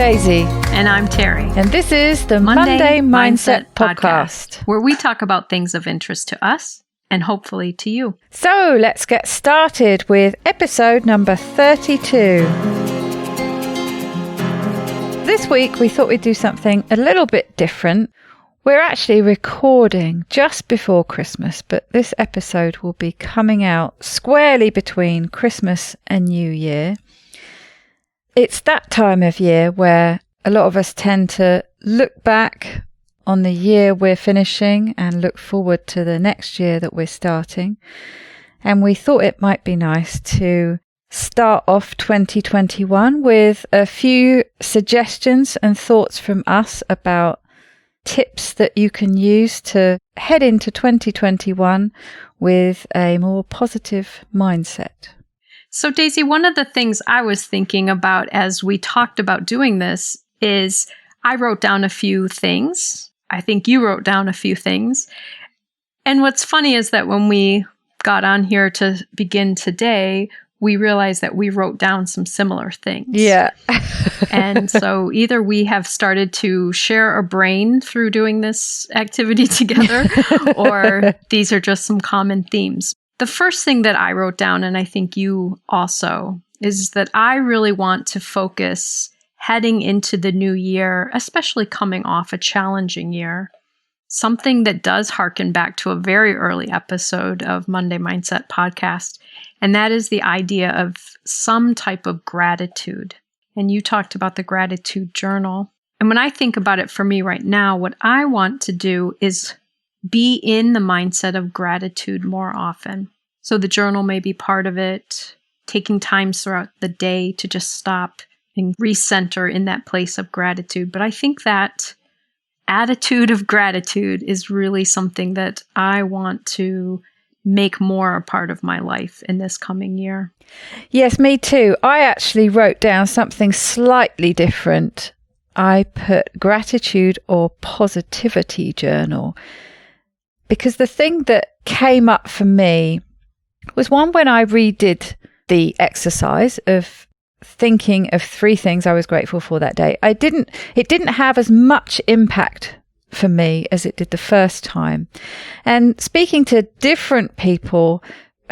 Daisy. And I'm Terri. And this is the Monday Mindset Podcast, where we talk about things of interest to us and hopefully to you. So let's get started with episode number 32. This week we thought we'd do something a little bit different. We're actually recording just before Christmas, but this episode will be coming out squarely between Christmas and New Year. It's that time of year where a lot of us tend to look back on the year we're finishing and look forward to the next year that we're starting. And we thought it might be nice to start off 2021 with a few suggestions and thoughts from us about tips that you can use to head into 2021 with a more positive mindset. So Daisy, one of the things I was thinking about as we talked about doing this is I wrote down a few things. I think you wrote down a few things. And what's funny is that when we got on here to begin today, we realized that we wrote down some similar things. Yeah. And so either we have started to share a brain through doing this activity together, or these are just some common themes. The first thing that I wrote down, and I think you also, is that I really want to focus heading into the new year, especially coming off a challenging year, something that does harken back to a very early episode of Monday Mindset Podcast, and that is the idea of some type of gratitude. And you talked about the gratitude journal. And when I think about it for me right now, what I want to do is be in the mindset of gratitude more often. So the journal may be part of it, taking times throughout the day to just stop and recenter in that place of gratitude. But I think that attitude of gratitude is really something that I want to make more a part of my life in this coming year. Yes, me too. I actually wrote down something slightly different. I put gratitude or positivity journal. Because the thing that came up for me was one when I redid the exercise of thinking of 3 things I was grateful for that day. It didn't have as much impact for me as it did the first time. And speaking to different people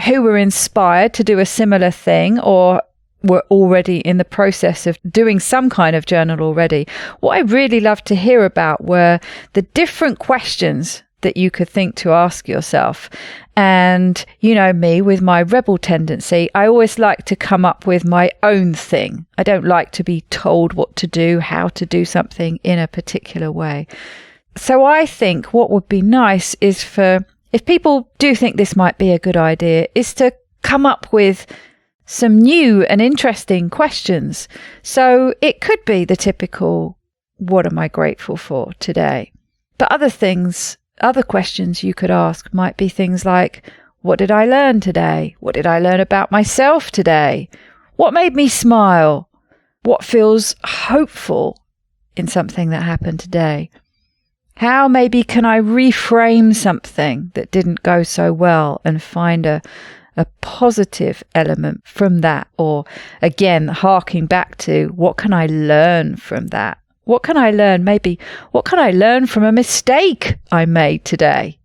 who were inspired to do a similar thing or were already in the process of doing some kind of journal already, what I really loved to hear about were the different questions that you could think to ask yourself. And you know me, with my rebel tendency, I always like to come up with my own thing. I don't like to be told what to do, how to do something in a particular way. So I think what would be nice is for, if people do think this might be a good idea, is to come up with some new and interesting questions. So it could be the typical, what am I grateful for today? But other questions you could ask might be things like, what did I learn today? What did I learn about myself today? What made me smile? What feels hopeful in something that happened today? How maybe can I reframe something that didn't go so well and find a positive element from that? Or again, harking back to, what can I learn from that? What can I learn? Maybe, what can I learn from a mistake I made today?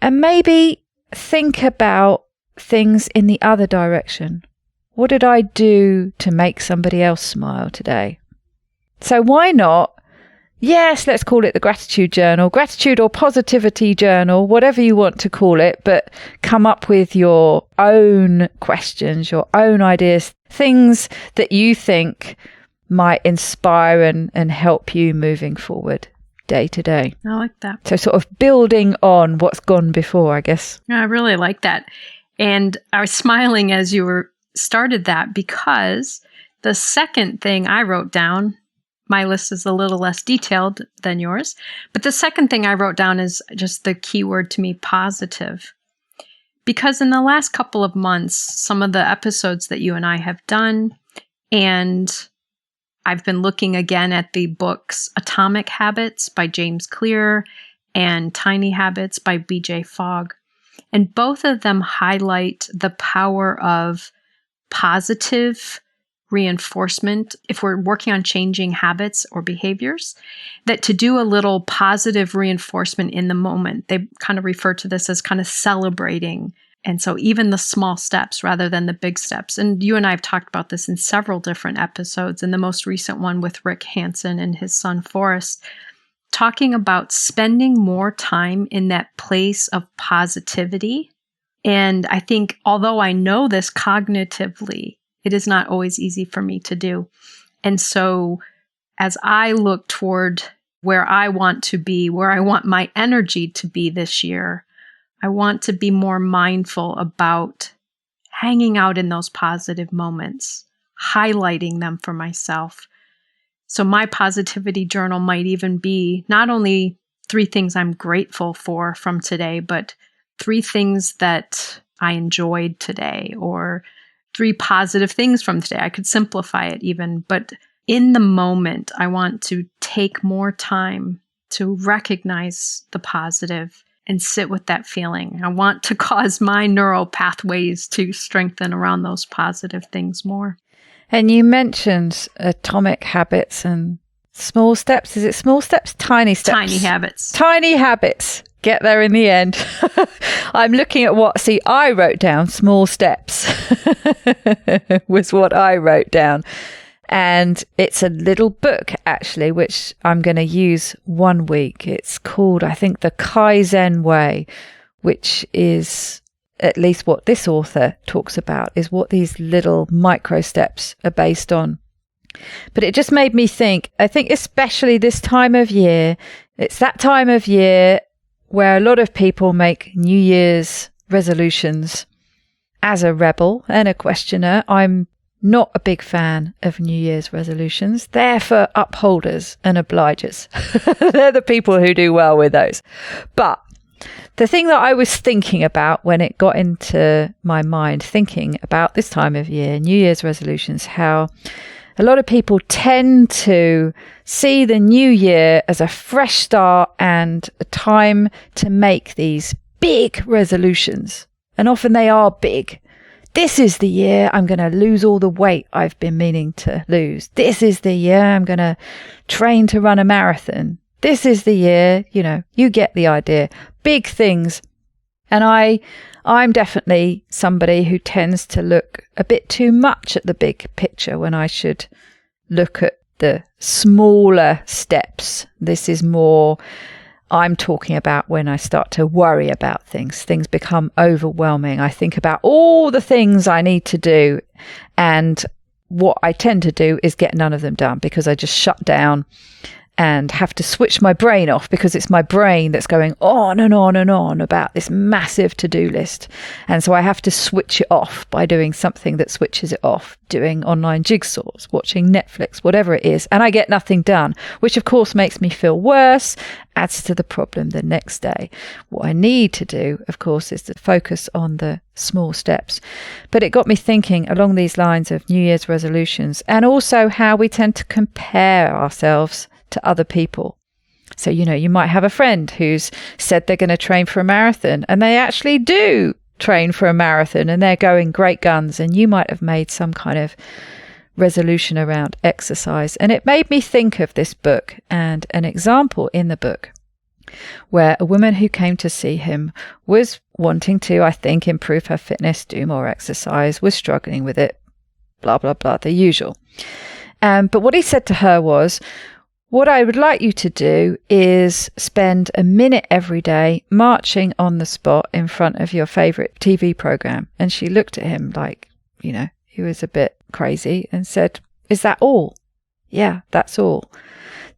And maybe think about things in the other direction. What did I do to make somebody else smile today? So why not? Yes, let's call it the gratitude journal, gratitude or positivity journal, whatever you want to call it, but come up with your own questions, your own ideas, things that you think might inspire and help you moving forward day to day. I like that. So sort of building on what's gone before, I guess. I really like that. And I was smiling as you started that, because the second thing I wrote down, my list is a little less detailed than yours, but the second thing I wrote down is just the keyword to me, positive. Because in the last couple of months, some of the episodes that you and I have done, and I've been looking again at the books Atomic Habits by James Clear and Tiny Habits by BJ Fogg. And both of them highlight the power of positive reinforcement, if we're working on changing habits or behaviors, that to do a little positive reinforcement in the moment. They kind of refer to this as kind of celebrating. And so even the small steps rather than the big steps. And you and I have talked about this in several different episodes, and the most recent one with Rick Hansen and his son Forrest, talking about spending more time in that place of positivity. And I think, although I know this cognitively, it is not always easy for me to do. And so as I look toward where I want to be, where I want my energy to be this year, I want to be more mindful about hanging out in those positive moments, highlighting them for myself. So my positivity journal might even be not only 3 things I'm grateful for from today, but 3 things that I enjoyed today, or 3 positive things from today. I could simplify it even, but in the moment, I want to take more time to recognize the positive and sit with that feeling. I want to cause my neural pathways to strengthen around those positive things more. And you mentioned atomic habits and small steps. Is it small steps? Tiny steps? Tiny habits. Tiny habits. Get there in the end. I'm looking at I wrote down small steps was what I wrote down. And it's a little book, actually, which I'm going to use one week. It's called, I think, The Kaizen Way, which is at least what this author talks about, is what these little micro steps are based on. But it just made me think, I think especially this time of year, it's that time of year where a lot of people make New Year's resolutions. As a rebel and a questioner, I'm not a big fan of New Year's resolutions. They're for upholders and obligers. They're the people who do well with those. But the thing that I was thinking about when it got into my mind, thinking about this time of year, New Year's resolutions, how a lot of people tend to see the new year as a fresh start and a time to make these big resolutions. And often they are big. This is the year I'm going to lose all the weight I've been meaning to lose. This is the year I'm going to train to run a marathon. This is the year, you get the idea. Big things. And I'm definitely somebody who tends to look a bit too much at the big picture when I should look at the smaller steps. This is more I'm talking about when I start to worry about things. Things become overwhelming. I think about all the things I need to do, and what I tend to do is get none of them done because I just shut down and have to switch my brain off, because it's my brain that's going on and on and on about this massive to-do list. And so I have to switch it off by doing something that switches it off, doing online jigsaws, watching Netflix, whatever it is. And I get nothing done, which of course makes me feel worse, adds to the problem the next day. What I need to do, of course, is to focus on the small steps. But it got me thinking along these lines of New Year's resolutions, and also how we tend to compare ourselves to other people. So, you might have a friend who's said they're going to train for a marathon, and they actually do train for a marathon and they're going great guns, and you might have made some kind of resolution around exercise. And it made me think of this book and an example in the book where a woman who came to see him was wanting to, I think, improve her fitness, do more exercise, was struggling with it, blah, blah, blah, the usual. But what he said to her was, what I would like you to do is spend a minute every day marching on the spot in front of your favourite TV programme. And she looked at him like, he was a bit crazy and said, is that all? Yeah, that's all.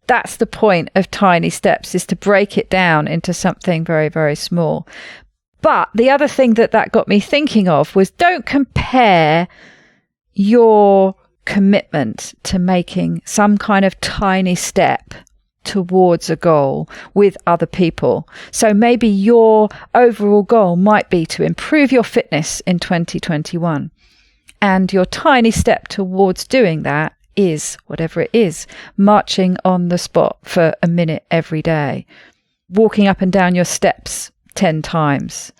That's the point of tiny steps, is to break it down into something very, very small. But the other thing that got me thinking of was, don't compare your commitment to making some kind of tiny step towards a goal with other people. So maybe your overall goal might be to improve your fitness in 2021. And your tiny step towards doing that is, whatever it is, marching on the spot for a minute every day, walking up and down your steps 10 times,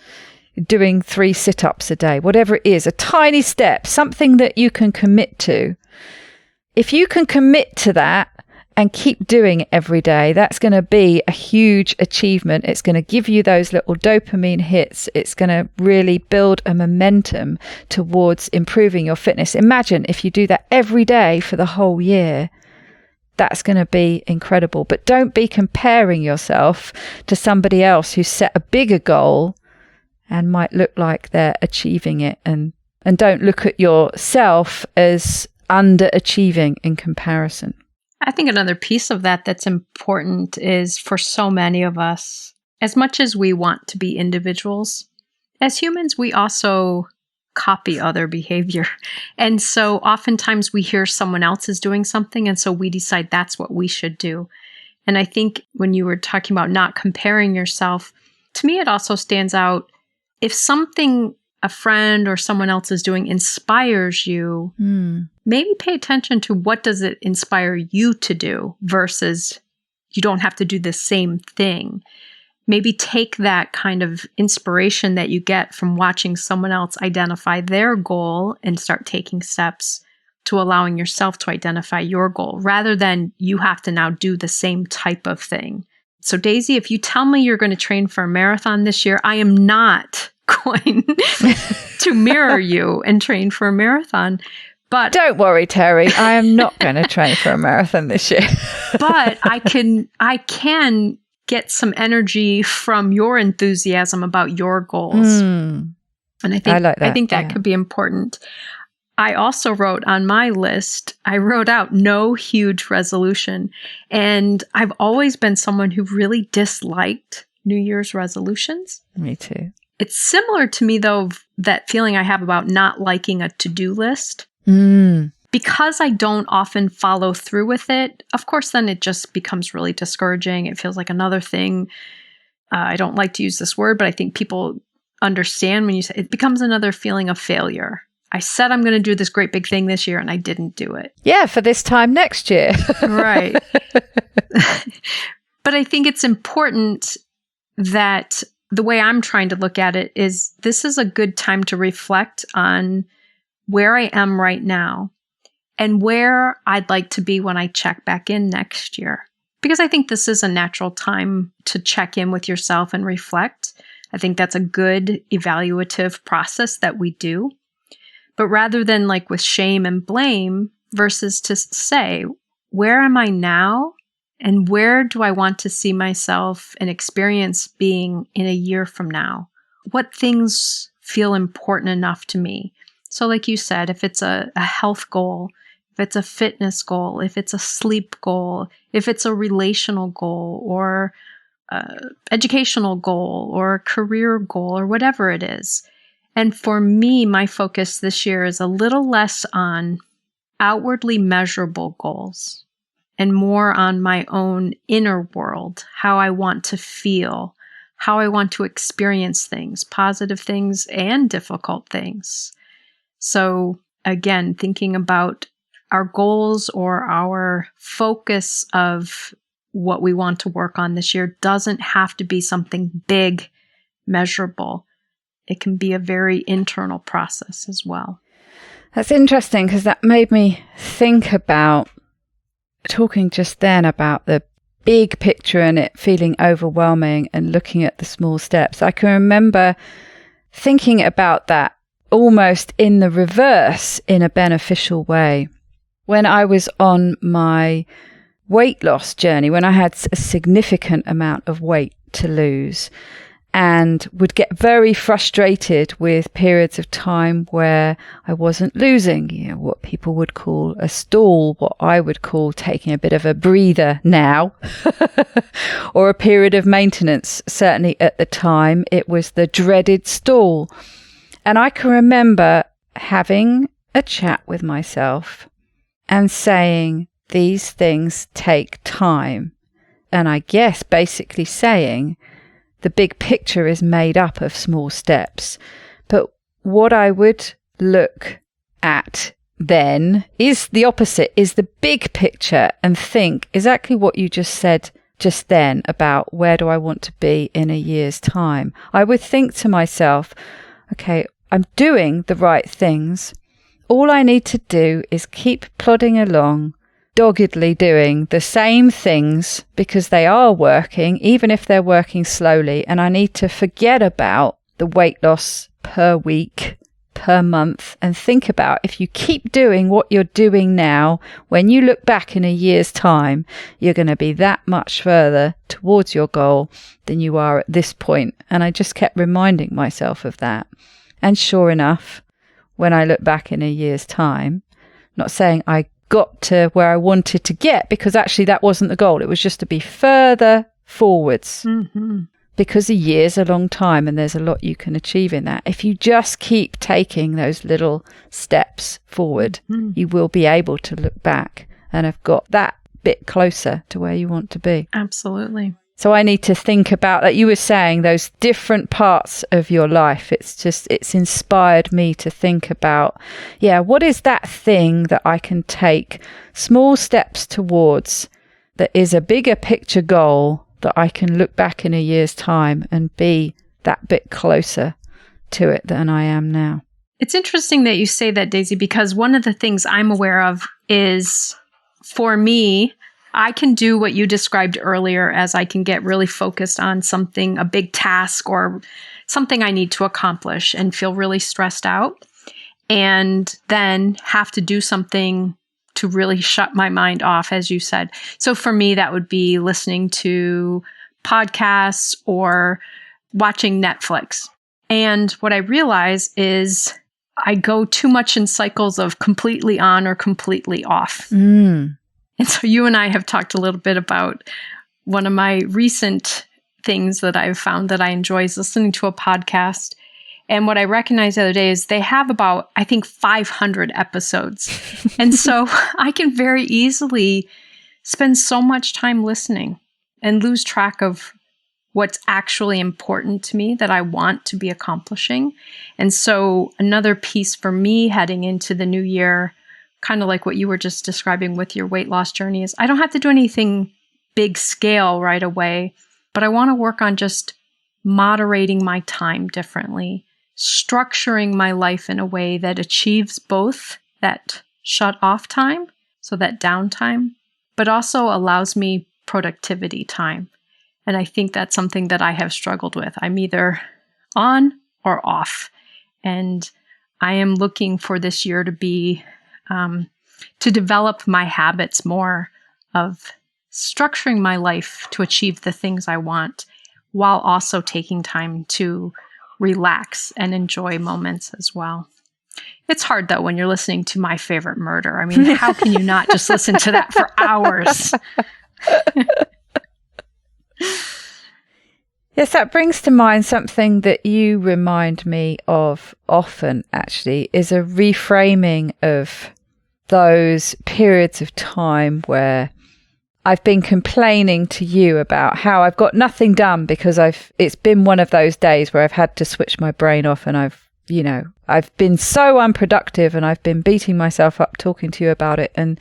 doing 3 sit-ups a day, whatever it is, a tiny step, something that you can commit to If you can commit to that and keep doing it every day, that's going to be a huge achievement. It's going to give you those little dopamine hits. It's going to really build a momentum towards improving your fitness. Imagine if you do that every day for the whole year. That's going to be incredible. But don't be comparing yourself to somebody else who's set a bigger goal and might look like they're achieving it. And don't look at yourself as underachieving in comparison. I think another piece of that that's important is for so many of us, as much as we want to be individuals, as humans, we also copy other behavior. And so oftentimes we hear someone else is doing something, and so we decide that's what we should do. And I think when you were talking about not comparing yourself, to me, it also stands out. If something a friend or someone else is doing inspires you, maybe pay attention to what does it inspire you to do versus you don't have to do the same thing. Maybe take that kind of inspiration that you get from watching someone else identify their goal and start taking steps to allowing yourself to identify your goal rather than you have to now do the same type of thing. So Daisy, if you tell me you're going to train for a marathon this year, I am not going to mirror you and train for a marathon. But don't worry, Terri, I am not going to train for a marathon this year. But I can get some energy from your enthusiasm about your goals. And I think that could be important. I also wrote on my list, I wrote out no huge resolution. And I've always been someone who really disliked New Year's resolutions. Me too. It's similar to me, though, that feeling I have about not liking a to-do list. Because I don't often follow through with it, of course, then it just becomes really discouraging. It feels like another thing. I don't like to use this word, but I think people understand when you say it becomes another feeling of failure. I said I'm going to do this great big thing this year, and I didn't do it. Yeah, for this time next year. Right. But I think it's important that the way I'm trying to look at it is this is a good time to reflect on where I am right now and where I'd like to be when I check back in next year. Because I think this is a natural time to check in with yourself and reflect. I think that's a good evaluative process that we do. But rather than like with shame and blame versus to say, where am I now? And where do I want to see myself and experience being in a year from now? What things feel important enough to me? So like you said, if it's a health goal, if it's a fitness goal, if it's a sleep goal, if it's a relational goal or educational goal or a career goal or whatever it is. And for me, my focus this year is a little less on outwardly measurable goals and more on my own inner world, how I want to feel, how I want to experience things, positive things and difficult things. So again, thinking about our goals or our focus of what we want to work on this year doesn't have to be something big, measurable. It can be a very internal process as well. That's interesting because that made me think about talking just then about the big picture and it feeling overwhelming and looking at the small steps. I can remember thinking about that almost in the reverse in a beneficial way. When I was on my weight loss journey, when I had a significant amount of weight to lose and would get very frustrated with periods of time where I wasn't losing, what people would call a stall, what I would call taking a bit of a breather now, or a period of maintenance. Certainly at the time, it was the dreaded stall. And I can remember having a chat with myself and saying, these things take time. And I guess basically saying, the big picture is made up of small steps. But what I would look at then is the opposite, is the big picture and think exactly what you just said just then about where do I want to be in a year's time. I would think to myself, okay, I'm doing the right things. all I need to do is keep plodding along, doggedly doing the same things because they are working, even if they're working slowly. And I need to forget about the weight loss per week, per month, and think about if you keep doing what you're doing now, when you look back in a year's time, you're going to be that much further towards your goal than you are at this point. And I just kept reminding myself of that. And sure enough, when I look back in a year's time, not saying I got to where I wanted to get, because actually that wasn't the goal. It was just to be further forwards. Mm-hmm. Because a year's a long time and there's a lot you can achieve in that. If you just keep taking those little steps forward, you will be able to look back and have got that bit closer to where you want to be. Absolutely. So I need to think about, like you were saying, those different parts of your life. It's inspired me to think about, what is that thing that I can take small steps towards that is a bigger picture goal that I can look back in a year's time and be that bit closer to it than I am now. It's interesting that you say that, Daisy, because one of the things I'm aware of is, for me, I can do what you described earlier, as I can get really focused on something, a big task or something I need to accomplish, and feel really stressed out, and then have to do something to really shut my mind off, as you said. So for me, that would be listening to podcasts or watching Netflix. And what I realize is I go too much in cycles of completely on or completely off. And so you and I have talked a little bit about one of my recent things that I've found that I enjoy is listening to a podcast. And what I recognized the other day is they have about, I think, 500 episodes. And so I can very easily spend so much time listening and lose track of what's actually important to me that I want to be accomplishing. And so another piece for me heading into the new year, kind of like what you were just describing with your weight loss journey, is I don't have to do anything big scale right away, but I want to work on just moderating my time differently, structuring my life in a way that achieves both that shut off time, so that downtime, but also allows me productivity time. And I think that's something that I have struggled with. I'm either on or off. And I am looking for this year to be, to develop my habits more of structuring my life to achieve the things I want, while also taking time to relax and enjoy moments as well. It's hard, though, when you're listening to My Favorite Murder. I mean, how can you not just listen to that for hours? Yes, that brings to mind something that you remind me of often, actually, is a reframing of those periods of time where I've been complaining to you about how I've got nothing done because it's been one of those days where I've had to switch my brain off, and I've been so unproductive, and I've been beating myself up talking to you about it. And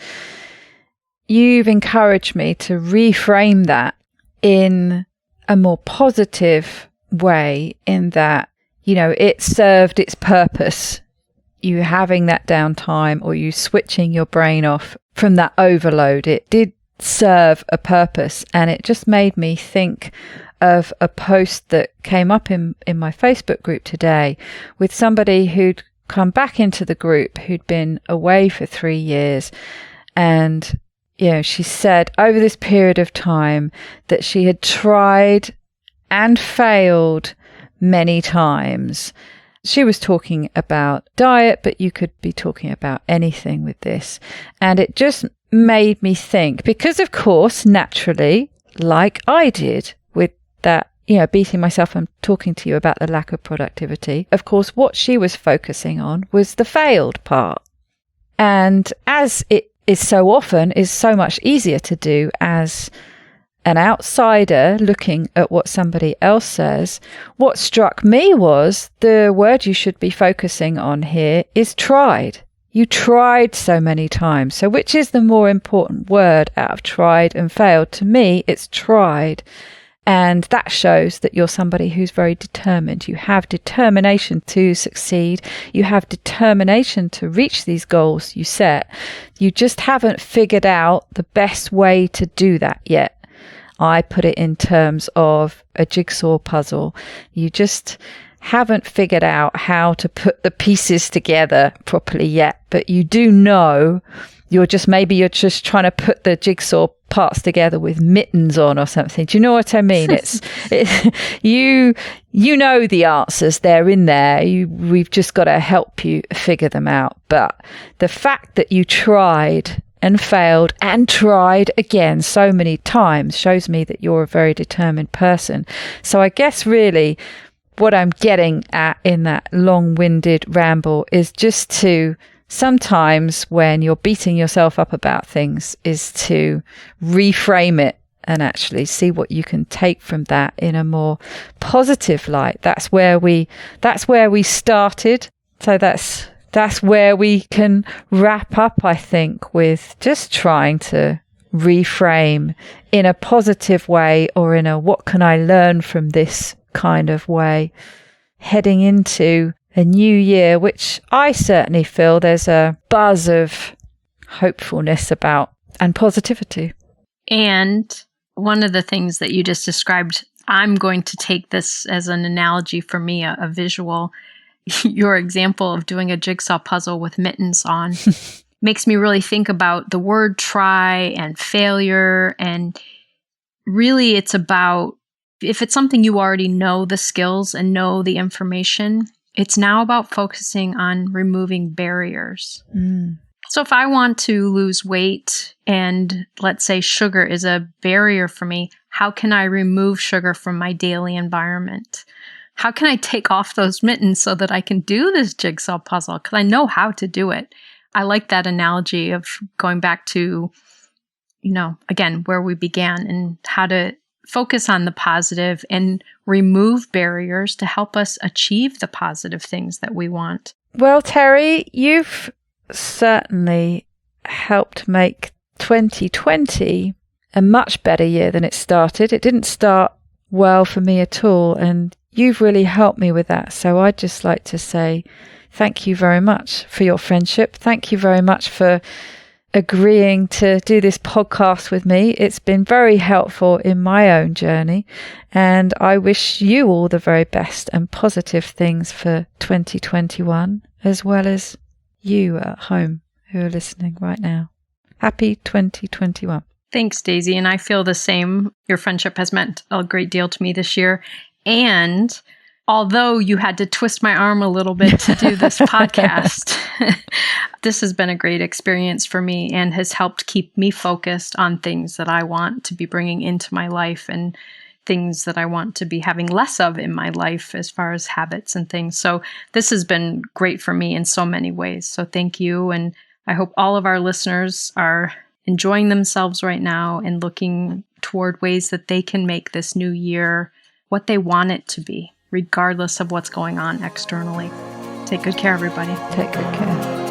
you've encouraged me to reframe that in a more positive way, in that, it served its purpose. You having that downtime, or you switching your brain off from that overload, it did serve a purpose. And it just made me think of a post that came up in my Facebook group today with somebody who'd come back into the group who'd been away for 3 years. And, she said over this period of time that she had tried and failed many times. She was talking about diet, but you could be talking about anything with this. And it just made me think, because of course, naturally, like I did with that, beating myself and talking to you about the lack of productivity, of course, what she was focusing on was the failed part. And as it is so often, is so much easier to do as an outsider looking at what somebody else says, what struck me was the word you should be focusing on here is tried. You tried so many times. So which is the more important word out of tried and failed? To me, it's tried. And that shows that you're somebody who's very determined. You have determination to succeed. You have determination to reach these goals you set. You just haven't figured out the best way to do that yet. I put it in terms of a jigsaw puzzle. You just haven't figured out how to put the pieces together properly yet, but you do know you're just trying to put the jigsaw parts together with mittens on or something. Do you know what I mean? You know the answers, they're in there. We've just got to help you figure them out. But the fact that you tried and failed and tried again so many times shows me that you're a very determined person. So I guess really what I'm getting at in that long-winded ramble is just to sometimes when you're beating yourself up about things is to reframe it and actually see what you can take from that in a more positive light. That's where we started. So that's where we can wrap up, I think, with just trying to reframe in a positive way or in a what can I learn from this kind of way, heading into a new year, which I certainly feel there's a buzz of hopefulness about and positivity. And one of the things that you just described, I'm going to take this as an analogy for me, a visual. Your example of doing a jigsaw puzzle with mittens on makes me really think about the word try and failure. And really it's about, if it's something you already know the skills and know the information, it's now about focusing on removing barriers. So if I want to lose weight and let's say sugar is a barrier for me, how can I remove sugar from my daily environment? How can I take off those mittens so that I can do this jigsaw puzzle? Because I know how to do it. I like that analogy of going back to, again, where we began and how to focus on the positive and remove barriers to help us achieve the positive things that we want. Well, Terri, you've certainly helped make 2020 a much better year than it started. It didn't start well for me at all, and you've really helped me with that. So I'd just like to say thank you very much for your friendship. Thank you very much for agreeing to do this podcast with me. It's been very helpful in my own journey, and I wish you all the very best and positive things for 2021, as well as you at home who are listening right now. Happy 2021. Thanks, Daisy. And I feel the same. Your friendship has meant a great deal to me this year. And although you had to twist my arm a little bit to do this podcast, this has been a great experience for me and has helped keep me focused on things that I want to be bringing into my life and things that I want to be having less of in my life as far as habits and things. So this has been great for me in so many ways. So thank you. And I hope all of our listeners are enjoying themselves right now and looking toward ways that they can make this new year what they want it to be, regardless of what's going on externally. Take good care, everybody. Take good care.